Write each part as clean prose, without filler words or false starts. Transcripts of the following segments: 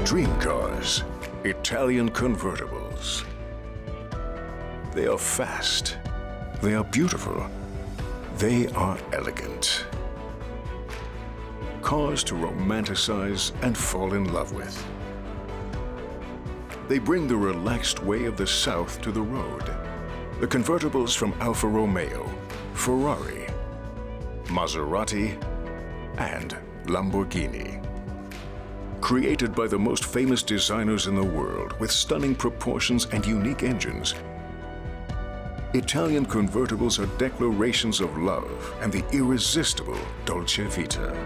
Dream cars, Italian convertibles. They are fast, they are beautiful, they are elegant. Cars to romanticize and fall in love with. They bring the relaxed way of the South to the road. The convertibles from Alfa Romeo, Ferrari, Maserati, and Lamborghini. Created by the most famous designers in the world with stunning proportions and unique engines, Italian convertibles are declarations of love and the irresistible dolce vita.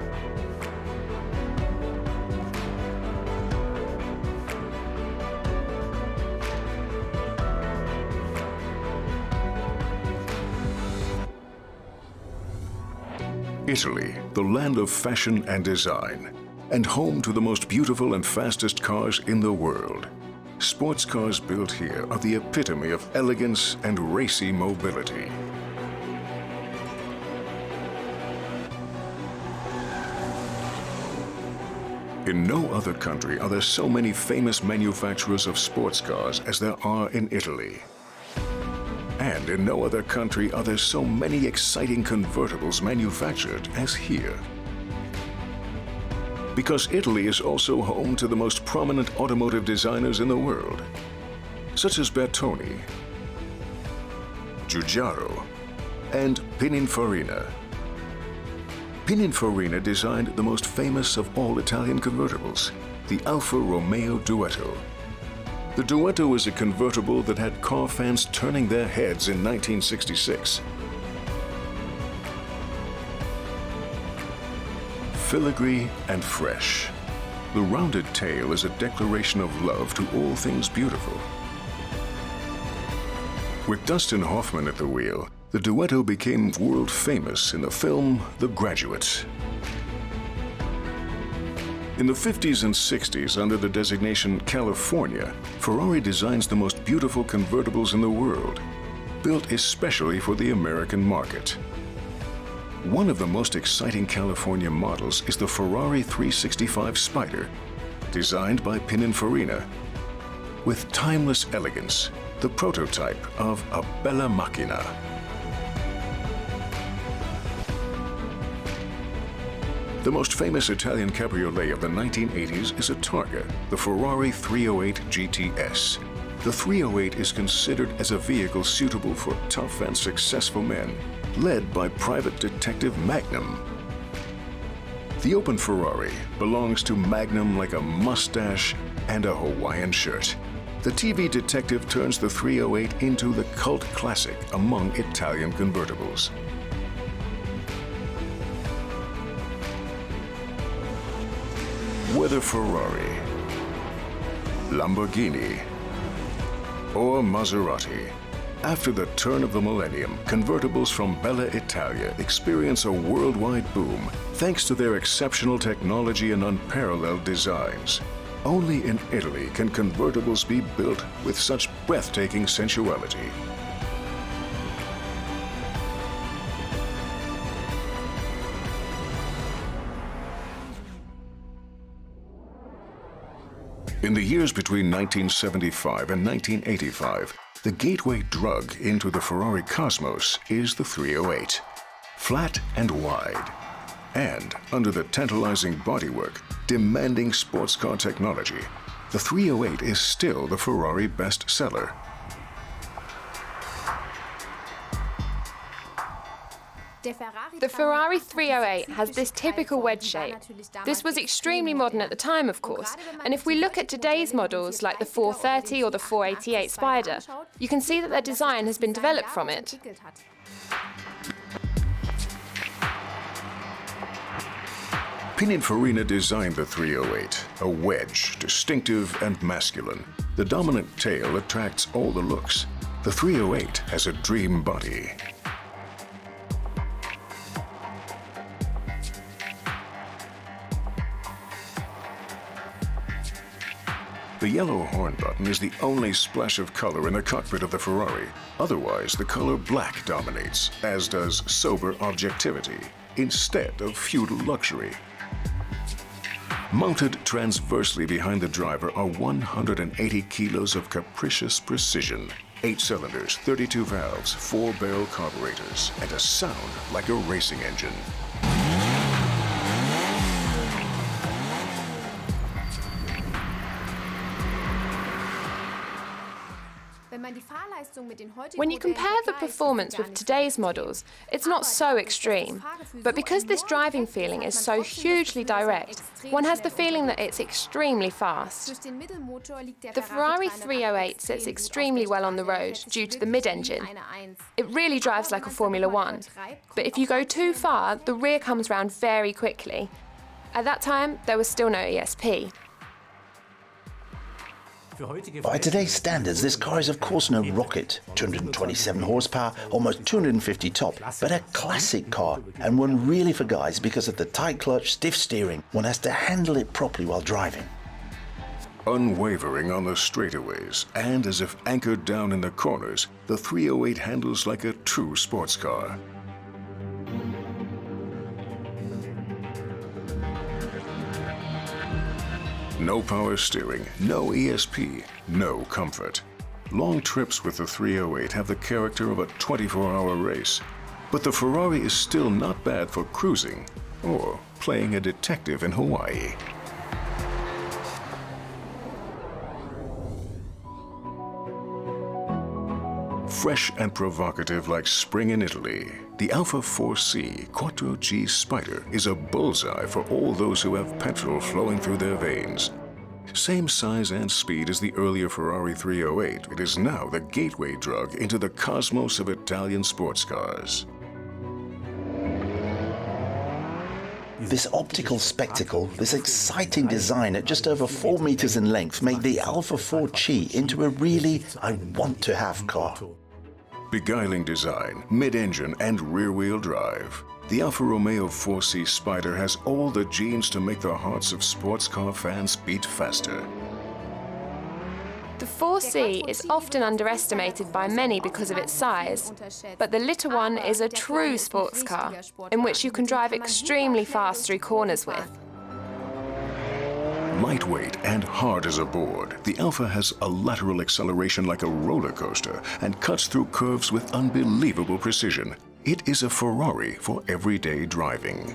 Italy, the land of fashion and design, and home to the most beautiful and fastest cars in the world. Sports cars built here are the epitome of elegance and racy mobility. In no other country are there so many famous manufacturers of sports cars as there are in Italy. And in no other country are there so many exciting convertibles manufactured as here. Because Italy is also home to the most prominent automotive designers in the world, such as Bertone, Giugiaro, and Pininfarina. Pininfarina designed the most famous of all Italian convertibles, the Alfa Romeo Duetto. The Duetto is a convertible that had car fans turning their heads in 1966. Filigree and fresh, the rounded tail is a declaration of love to all things beautiful. With Dustin Hoffman at the wheel, the Duetto became world famous in the film The Graduate. In the 50s and 60s, under the designation California, Ferrari designs the most beautiful convertibles in the world, built especially for the American market. One of the most exciting California models is the Ferrari 365 Spyder, designed by Pininfarina. With timeless elegance, the prototype of a bella macchina. The most famous Italian cabriolet of the 1980s is a Targa, the Ferrari 308 GTS. The 308 is considered as a vehicle suitable for tough and successful men, led by private detective Magnum. The open Ferrari belongs to Magnum like a mustache and a Hawaiian shirt. The TV detective turns the 308 into the cult classic among Italian convertibles. Whether Ferrari, Lamborghini, or Maserati, after the turn of the millennium, convertibles from Bella Italia experience a worldwide boom thanks to their exceptional technology and unparalleled designs. Only in Italy can convertibles be built with such breathtaking sensuality. In the years between 1975 and 1985, the gateway drug into the Ferrari cosmos is the 308. Flat and wide, and under the tantalizing bodywork, demanding sports car technology, the 308 is still the Ferrari bestseller. The Ferrari 308 has this typical wedge shape. This was extremely modern at the time, of course, and if we look at today's models like the 430 or the 488 Spyder, you can see that their design has been developed from it. Pininfarina designed the 308, a wedge, distinctive and masculine. The dominant tail attracts all the looks. The 308 has a dream body. The yellow horn button is the only splash of color in the cockpit of the Ferrari. Otherwise, the color black dominates, as does sober objectivity, instead of feudal luxury. Mounted transversely behind the driver are 180 kilos of capricious precision. 8 cylinders, 32 valves, 4-barrel carburetors, and a sound like a racing engine. When you compare the performance with today's models, it's not so extreme. But because this driving feeling is so hugely direct, one has the feeling that it's extremely fast. The Ferrari 308 sits extremely well on the road due to the mid-engine. It really drives like a Formula One. But if you go too far, the rear comes round very quickly. At that time, there was still no ESP. By today's standards, this car is of course no rocket, 227 horsepower, almost 250 top, but a classic car, and one really for guys because of the tight clutch, stiff steering. One has to handle it properly while driving. Unwavering on the straightaways, and as if anchored down in the corners, the 308 handles like a true sports car. No power steering, no ESP, no comfort. Long trips with the 308 have the character of a 24-hour race. But the Ferrari is still not bad for cruising or playing a detective in Hawaii. Fresh and provocative like spring in Italy, the Alfa 4C Quattro G Spyder is a bullseye for all those who have petrol flowing through their veins. Same size and speed as the earlier Ferrari 308, it is now the gateway drug into the cosmos of Italian sports cars. This optical spectacle, this exciting design at just over 4 meters in length make the Alfa 4C into a really I-want-to-have car. Beguiling design, mid-engine and rear-wheel drive. The Alfa Romeo 4C Spyder has all the genes to make the hearts of sports car fans beat faster. The 4C is often underestimated by many because of its size, but the little one is a true sports car, in which you can drive extremely fast through corners with. Lightweight and hard as a board, the Alfa has a lateral acceleration like a roller coaster and cuts through curves with unbelievable precision. It is a Ferrari for everyday driving.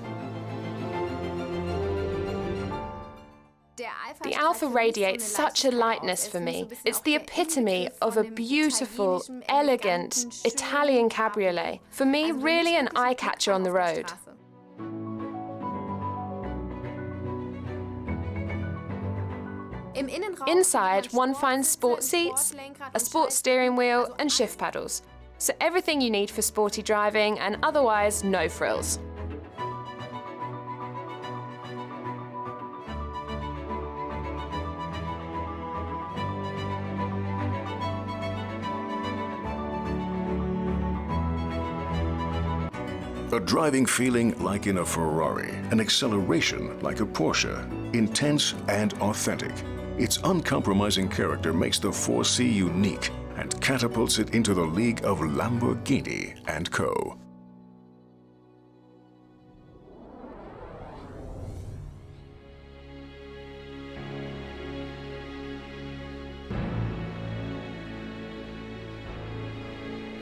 The Alfa radiates such a lightness for me. It's the epitome of a beautiful, elegant Italian cabriolet. For me, really an eye-catcher on the road. Inside, one finds sport seats, a sports steering wheel and shift paddles. So everything you need for sporty driving and otherwise no frills. A driving feeling like in a Ferrari, an acceleration like a Porsche, intense and authentic. Its uncompromising character makes the 4C unique and catapults it into the league of Lamborghini and Co.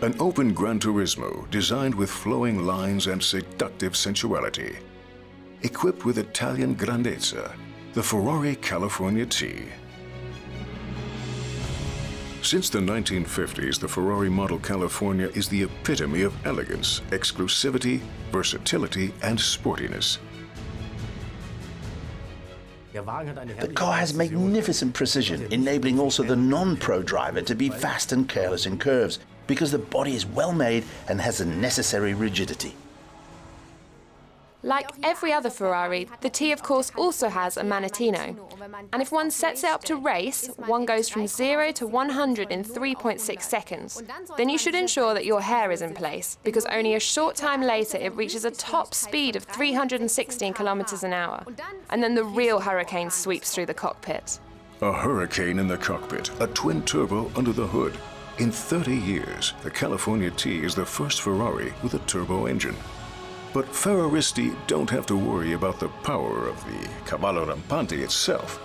An open Gran Turismo designed with flowing lines and seductive sensuality. Equipped with Italian grandezza, the Ferrari California T. Since the 1950s, the Ferrari model California is the epitome of elegance, exclusivity, versatility, and sportiness. The car has magnificent precision, enabling also the non-pro driver to be fast and careless in curves, because the body is well made and has the necessary rigidity. Like every other Ferrari, the T of course also has a manettino. And if one sets it up to race, one goes from 0 to 100 in 3.6 seconds. Then you should ensure that your hair is in place, because only a short time later it reaches a top speed of 316 kilometers an hour. And then the real hurricane sweeps through the cockpit. A hurricane in the cockpit, a twin turbo under the hood. In 30 years, the California T is the first Ferrari with a turbo engine. But Ferraristi don't have to worry about the power of the cavallo rampante itself.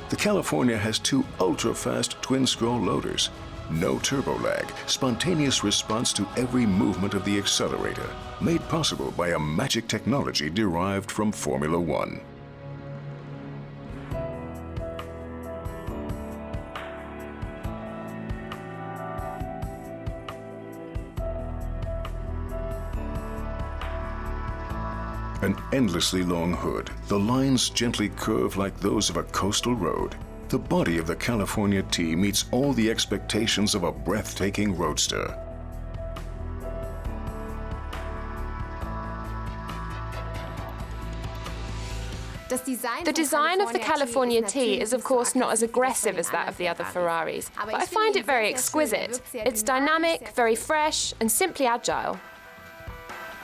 The California has two ultra-fast twin-scroll loaders, no turbo lag, spontaneous response to every movement of the accelerator, made possible by a magic technology derived from Formula One. An endlessly long hood, the lines gently curve like those of a coastal road. The body of the California T meets all the expectations of a breathtaking roadster. The design of the California T is of course not as aggressive as that of the other Ferraris, but I find it very exquisite. It's dynamic, very fresh, and simply agile.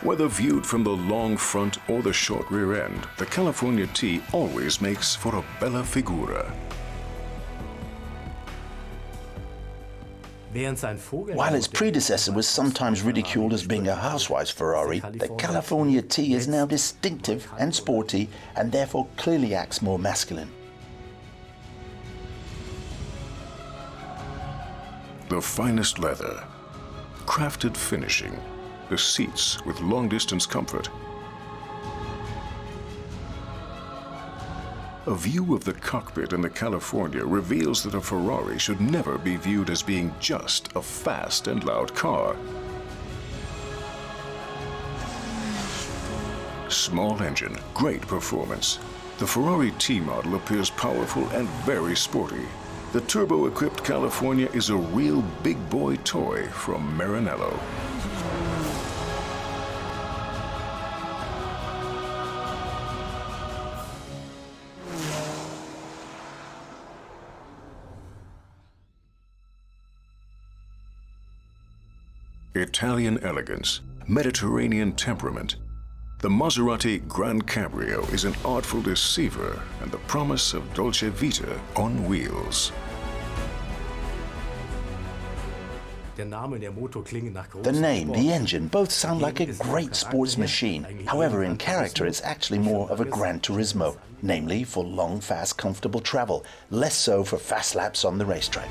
Whether viewed from the long front or the short rear end, the California T always makes for a bella figura. While its predecessor was sometimes ridiculed as being a housewife's Ferrari, the California T is now distinctive and sporty and therefore clearly acts more masculine. The finest leather, crafted finishing, the seats with long-distance comfort. A view of the cockpit in the California reveals that a Ferrari should never be viewed as being just a fast and loud car. Small engine, great performance. The Ferrari T model appears powerful and very sporty. The turbo-equipped California is a real big boy toy from Maranello. Italian elegance, Mediterranean temperament. The Maserati Gran Cabrio is an artful deceiver and the promise of dolce vita on wheels. The name, the engine, both sound like a great sports machine. However, in character, it's actually more of a Gran Turismo, namely for long, fast, comfortable travel, less so for fast laps on the racetrack.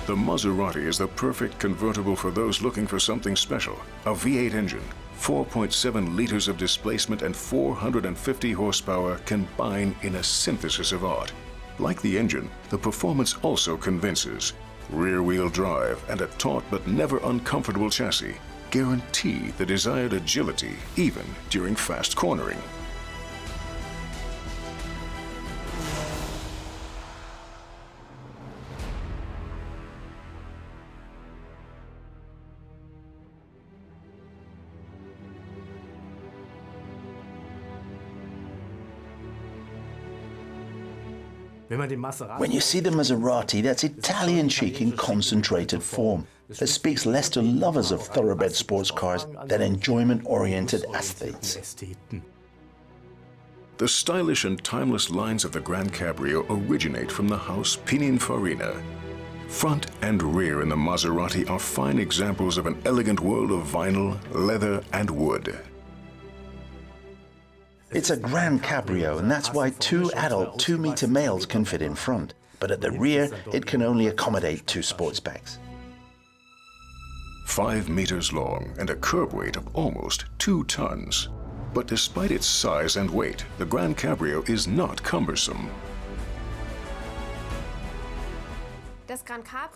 The Maserati is the perfect convertible for those looking for something special. A V8 engine, 4.7 liters of displacement and 450 horsepower combine in a synthesis of art. Like the engine, the performance also convinces. Rear-wheel drive and a taut but never uncomfortable chassis guarantee the desired agility even during fast cornering. When you see the Maserati, that's Italian chic in concentrated form. That speaks less to lovers of thoroughbred sports cars than enjoyment-oriented aesthetes. The stylish and timeless lines of the Gran Cabrio originate from the house Pininfarina. Front and rear in the Maserati are fine examples of an elegant world of vinyl, leather, and wood. It's a Gran Cabrio, and that's why two adult 2-meter males can fit in front. But at the rear, it can only accommodate 2 sports bags. 5 meters long and a curb weight of almost 2 tons. But despite its size and weight, the Gran Cabrio is not cumbersome.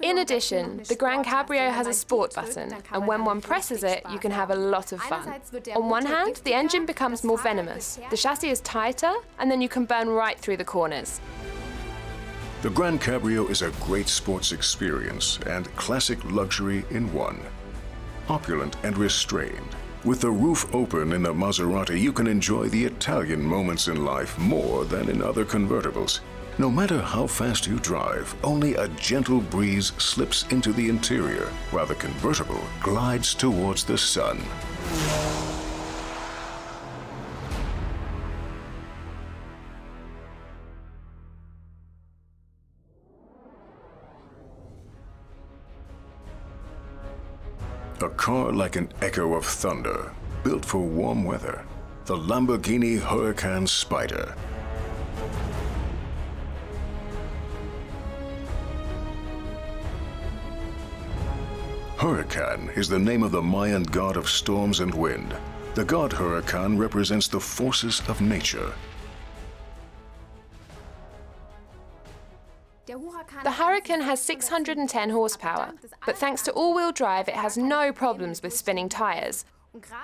In addition, the Gran Cabrio has a sport button, and when one presses it, you can have a lot of fun. On one hand, the engine becomes more venomous, the chassis is tighter, and then you can burn right through the corners. The Gran Cabrio is a great sports experience and classic luxury in one. Opulent and restrained. With the roof open in the Maserati, you can enjoy the Italian moments in life more than in other convertibles. No matter how fast you drive, only a gentle breeze slips into the interior, while the convertible glides towards the sun. A car like an echo of thunder, built for warm weather. The Lamborghini Huracan Spyder. Huracan is the name of the Mayan god of storms and wind. The god Huracan represents the forces of nature. The Huracan has 610 horsepower, but thanks to all-wheel drive it has no problems with spinning tyres.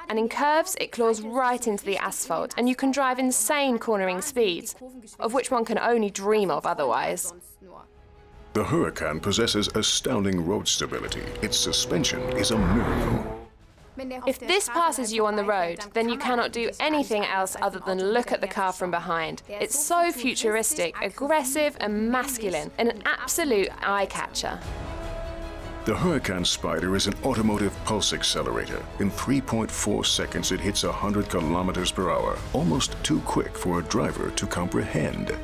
And in curves it claws right into the asphalt, and you can drive insane cornering speeds, of which one can only dream of otherwise. The Huracan possesses astounding road stability. Its suspension is a miracle. If this passes you on the road, then you cannot do anything else other than look at the car from behind. It's so futuristic, aggressive and masculine, and an absolute eye-catcher. The Huracan Spyder is an automotive pulse accelerator. In 3.4 seconds it hits 100 kilometers per hour, almost too quick for a driver to comprehend.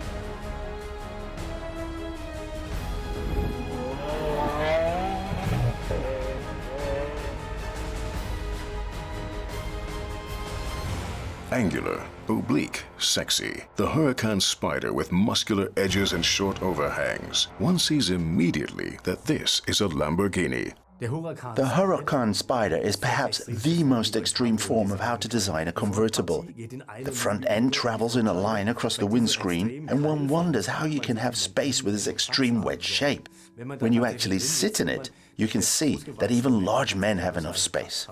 Angular, oblique, sexy. The Huracan Spyder with muscular edges and short overhangs. One sees immediately that this is a Lamborghini. The Huracan Spyder is perhaps the most extreme form of how to design a convertible. The front end travels in a line across the windscreen, and one wonders how you can have space with this extreme wedge shape. When you actually sit in it, you can see that even large men have enough space.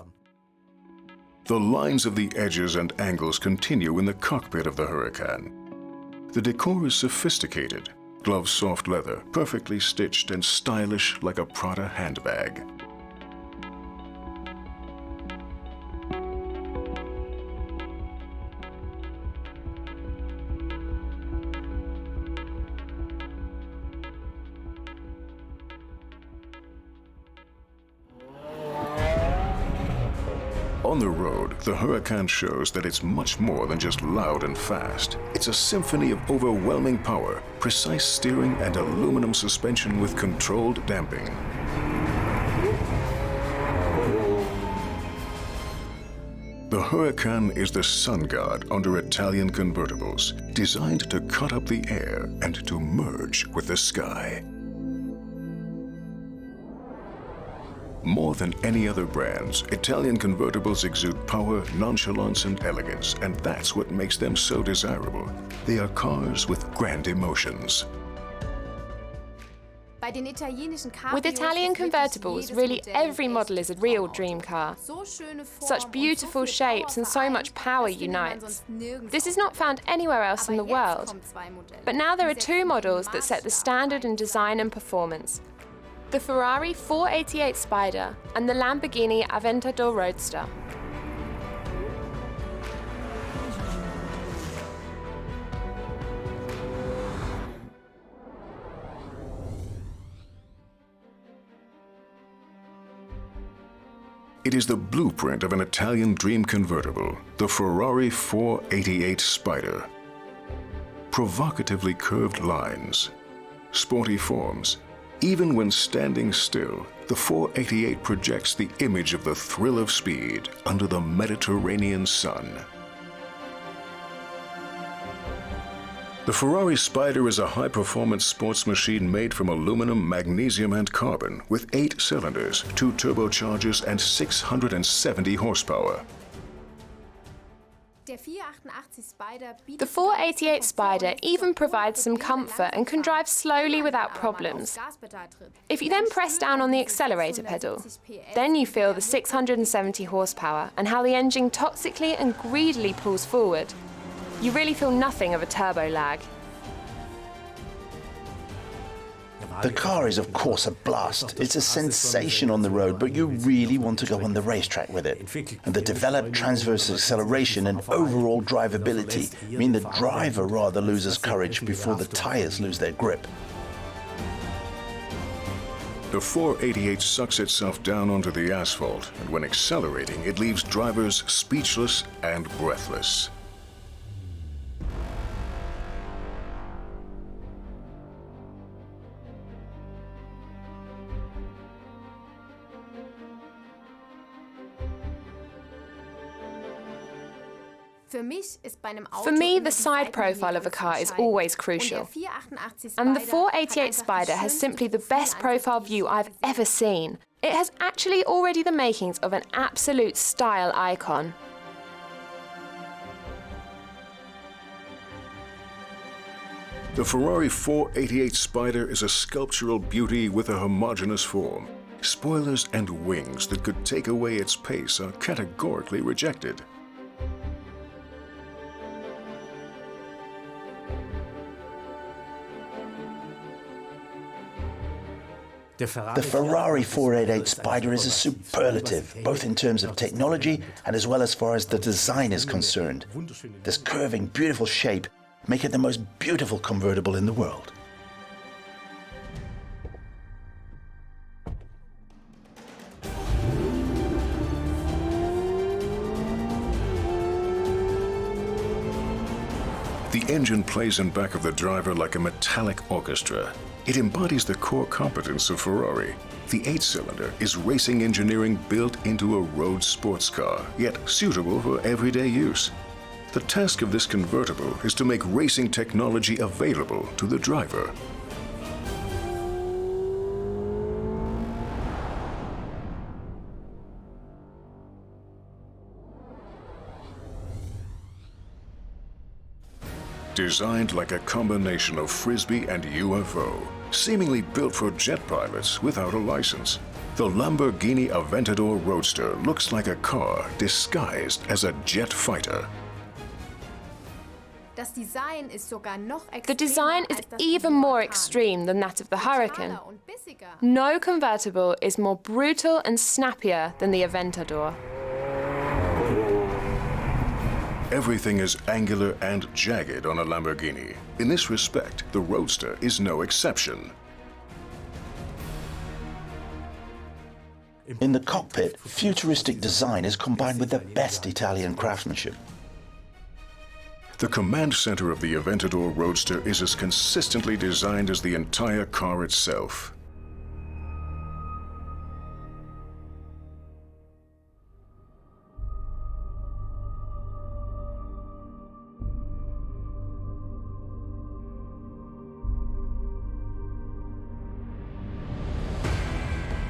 The lines of the edges and angles continue in the cockpit of the Huracan. The decor is sophisticated. Gloves soft leather, perfectly stitched and stylish like a Prada handbag. On the road, the Huracan shows that it's much more than just loud and fast. It's a symphony of overwhelming power, precise steering and aluminum suspension with controlled damping. The Huracan is the sun god under Italian convertibles, designed to cut up the air and to merge with the sky. More than any other brands, Italian convertibles exude power, nonchalance, and elegance, and that's what makes them so desirable. They are cars with grand emotions. With Italian convertibles, really every model is a real dream car. Such beautiful shapes and so much power unites. This is not found anywhere else in the world. But now there are two models that set the standard in design and performance. The Ferrari 488 Spyder and the Lamborghini Aventador Roadster. It is the blueprint of an Italian dream convertible, the Ferrari 488 Spyder. Provocatively curved lines, sporty forms. Even when standing still, the 488 projects the image of the thrill of speed under the Mediterranean sun. The Ferrari Spyder is a high-performance sports machine made from aluminum, magnesium, and carbon with 8 cylinders, 2 turbochargers, and 670 horsepower. The 488 Spyder even provides some comfort and can drive slowly without problems. If you then press down on the accelerator pedal, then you feel the 670 horsepower and how the engine toxically and greedily pulls forward. You really feel nothing of a turbo lag. The car is, of course, a blast. It's a sensation on the road, but you really want to go on the racetrack with it. And the developed transverse acceleration and overall drivability mean the driver rather loses courage before the tires lose their grip. The 488 sucks itself down onto the asphalt, and when accelerating, it leaves drivers speechless and breathless. For me, the side profile of a car is always crucial. And the 488 Spyder has simply the best profile view I've ever seen. It has actually already the makings of an absolute style icon. The Ferrari 488 Spyder is a sculptural beauty with a homogeneous form. Spoilers and wings that could take away its pace are categorically rejected. The Ferrari 488 Spyder is a superlative, both in terms of technology and as well as far as the design is concerned. This curving, beautiful shape make it the most beautiful convertible in the world. The engine plays in back of the driver like a metallic orchestra. It embodies the core competence of Ferrari. The 8-cylinder is racing engineering built into a road sports car, yet suitable for everyday use. The task of this convertible is to make racing technology available to the driver. Designed like a combination of Frisbee and UFO, seemingly built for jet pilots without a license, the Lamborghini Aventador Roadster looks like a car disguised as a jet fighter. The design is even more extreme than that of the Hurricane. No convertible is more brutal and snappier than the Aventador. Everything is angular and jagged on a Lamborghini. In this respect, the Roadster is no exception. In the cockpit, futuristic design is combined with the best Italian craftsmanship. The command center of the Aventador Roadster is as consistently designed as the entire car itself.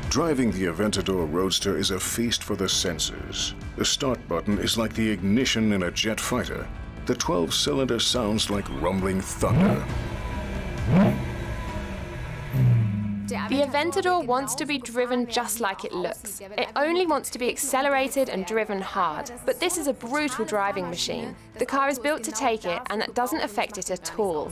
Driving the Aventador Roadster is a feast for the senses. The start button is like the ignition in a jet fighter. The 12-cylinder sounds like rumbling thunder. The Aventador wants to be driven just like it looks. It only wants to be accelerated and driven hard. But this is a brutal driving machine. The car is built to take it, and that doesn't affect it at all.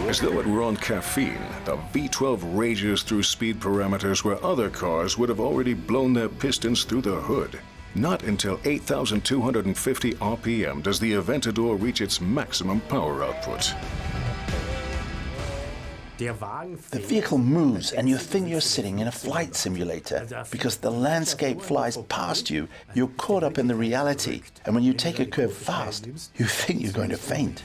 As though it were on caffeine, the V12 rages through speed parameters where other cars would have already blown their pistons through the hood. Not until 8,250 RPM does the Aventador reach its maximum power output. The vehicle moves and you think you're sitting in a flight simulator because the landscape flies past you, you're caught up in the reality, and when you take a curve fast, you think you're going to faint.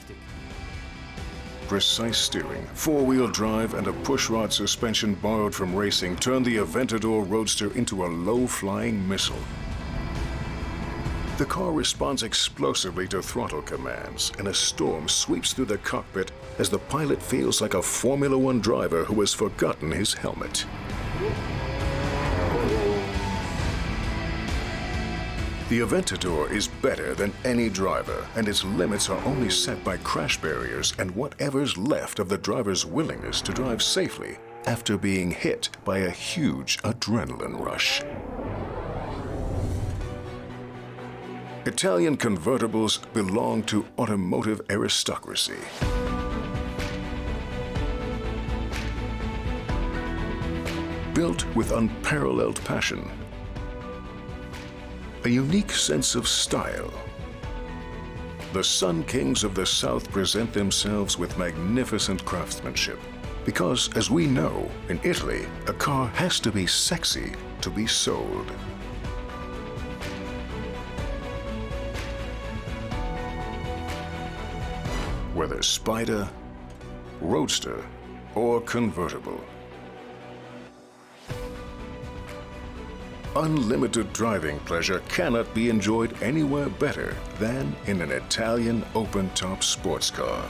Precise steering, four-wheel drive, and a pushrod suspension borrowed from racing turned the Aventador Roadster into a low-flying missile. The car responds explosively to throttle commands, and a storm sweeps through the cockpit as the pilot feels like a Formula One driver who has forgotten his helmet. The Aventador is better than any driver, and its limits are only set by crash barriers and whatever's left of the driver's willingness to drive safely after being hit by a huge adrenaline rush. Italian convertibles belong to automotive aristocracy. Built with unparalleled passion, a unique sense of style. The Sun Kings of the South present themselves with magnificent craftsmanship. Because, as we know, in Italy, a car has to be sexy to be sold. Whether Spyder, Roadster, or convertible. Unlimited driving pleasure cannot be enjoyed anywhere better than in an Italian open-top sports car.